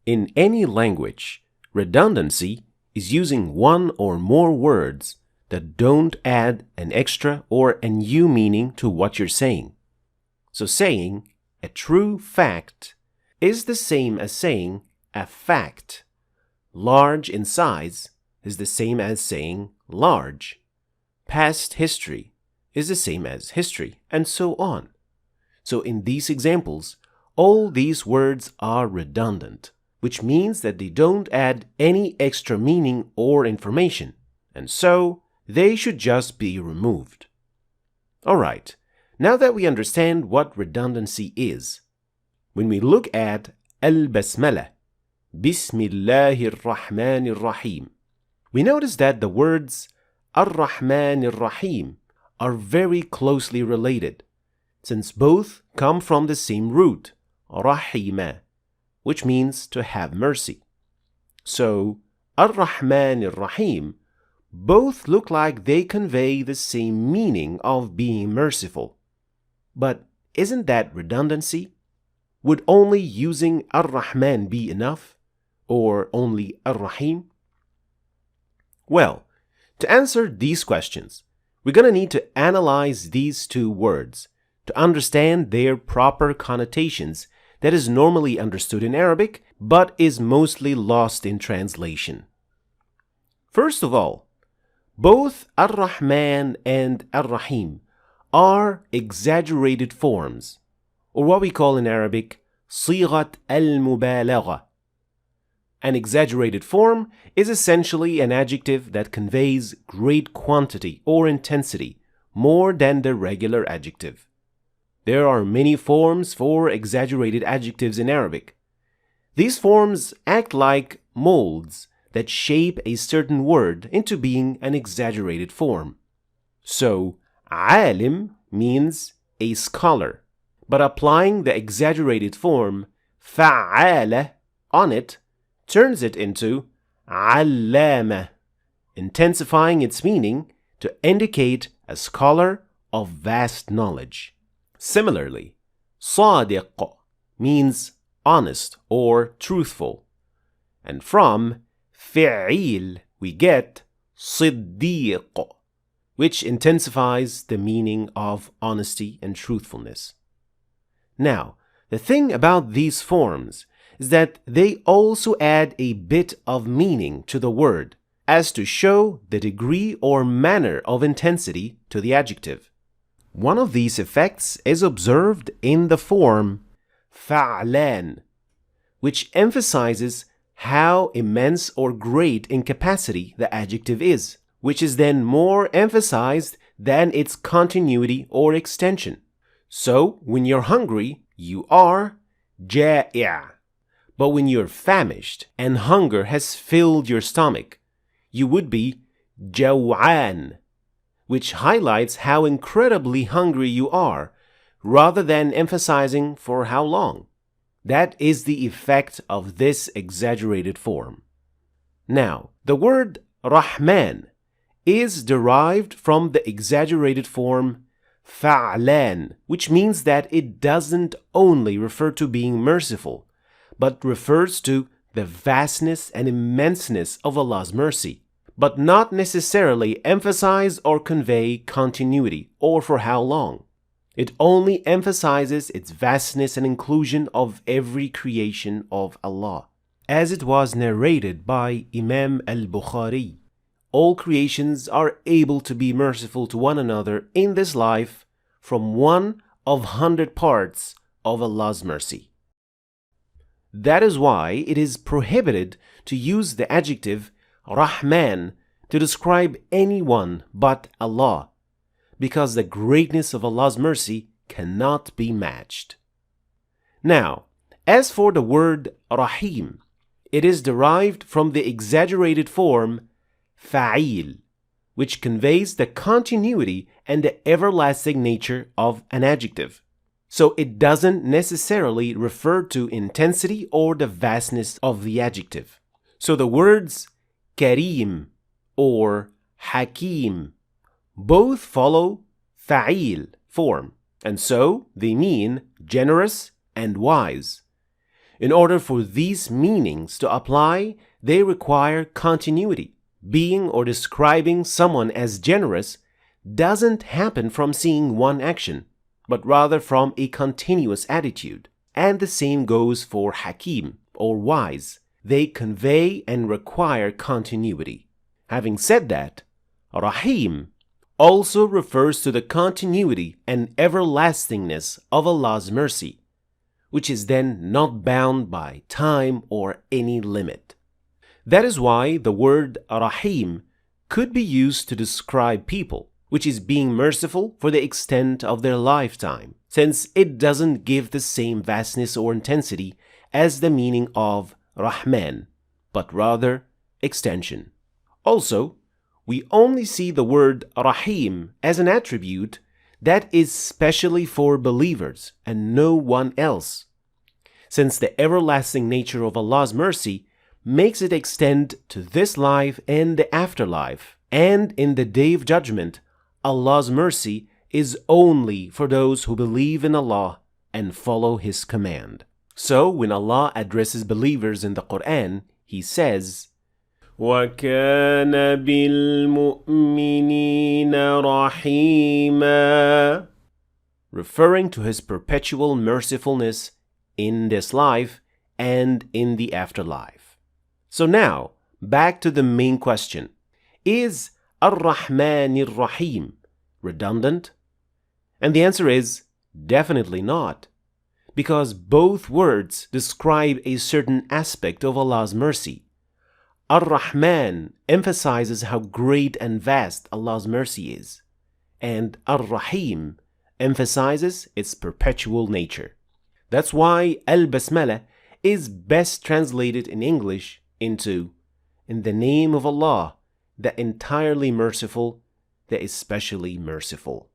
In any language, redundancy is using one or more words that don't add an extra or a new meaning to what you're saying. So saying a true fact is the same as saying a fact. Large in size is the same as saying large. Past history is the same as history, and so on. So in these examples, all these words are redundant, which means that they don't add any extra meaning or information, and so they should just be removed. Alright, now that we understand what redundancy is, when we look at al-basmala, Bismillahir Rahmanir Rahim, we notice that the words Ar-Rahmanir Rahim are very closely related, since both come from the same root, Rahima, which means to have mercy. So, Ar-Rahmanir Rahim both look like they convey the same meaning of being merciful. But isn't that redundancy? Would only using Ar-Rahman be enough? Or only Ar-Rahim? Well, to answer these questions, we're going to need to analyze these two words to understand their proper connotations that is normally understood in Arabic but is mostly lost in translation. First of all, both Ar-Rahman and Ar-Rahim are exaggerated forms, or what we call in Arabic صيغة المبالغة. An exaggerated form is essentially an adjective that conveys great quantity or intensity more than the regular adjective. There are many forms for exaggerated adjectives in Arabic. These forms act like molds that shape a certain word into being an exaggerated form. So, alim means a scholar, but applying the exaggerated form fa'ala on it turns it into allama, intensifying its meaning to indicate a scholar of vast knowledge. Similarly, sadiq means honest or truthful, and from fi'il we get siddiq, which intensifies the meaning of honesty and truthfulness. Now, the thing about these forms is that they also add a bit of meaning to the word as to show the degree or manner of intensity to the adjective. One of these effects is observed in the form fa'lan, which emphasizes how immense or great in capacity the adjective is, which is then more emphasized than its continuity or extension. So, when you're hungry, you are ja'i'. But when you're famished and hunger has filled your stomach, you would be jaw'an, which highlights how incredibly hungry you are, rather than emphasizing for how long. That is the effect of this exaggerated form. Now, the word Rahman is derived from the exaggerated form fa'lan, which means that it doesn't only refer to being merciful, but refers to the vastness and immenseness of Allah's mercy, but not necessarily emphasize or convey continuity or for how long. It only emphasizes its vastness and inclusion of every creation of Allah. As it was narrated by Imam al-Bukhari, all creations are able to be merciful to one another in this life from one of 100 parts of Allah's mercy. That is why it is prohibited to use the adjective Rahman to describe anyone but Allah, because the greatness of Allah's mercy cannot be matched. Now, as for the word Rahim, it is derived from the exaggerated form fa'il, which conveys the continuity and the everlasting nature of an adjective. So it doesn't necessarily refer to intensity or the vastness of the adjective. So the words Kareem or Hakim both follow fa'il form, and so they mean generous and wise. In order for these meanings to apply, they require continuity. Being or describing someone as generous doesn't happen from seeing one action, but rather from a continuous attitude. And the same goes for hakim, or wise. They convey and require continuity. Having said that, Rahim also refers to the continuity and everlastingness of Allah's mercy, which is then not bound by time or any limit. That is why the word Rahim could be used to describe people, which is being merciful for the extent of their lifetime, since it doesn't give the same vastness or intensity as the meaning of Rahman, but rather extension. Also, we only see the word Rahim as an attribute that is specially for believers and no one else, since the everlasting nature of Allah's mercy makes it extend to this life and the afterlife, and in the Day of Judgment, Allah's mercy is only for those who believe in Allah and follow His command. So when Allah addresses believers in the Quran, He says, وَكَانَ بِالْمُؤْمِنِينَ رَحِيمًا, referring to His perpetual mercifulness in this life and in the afterlife. So now, back to the main question. Is Ar-Rahman Ar-Rahim redundant? And the answer is definitely not, because both words describe a certain aspect of Allah's mercy. Ar-Rahman emphasizes how great and vast Allah's mercy is, and Ar-Rahim emphasizes its perpetual nature. That's why Al-Basmala is best translated in English into, in the name of Allah, the entirely merciful, the especially merciful.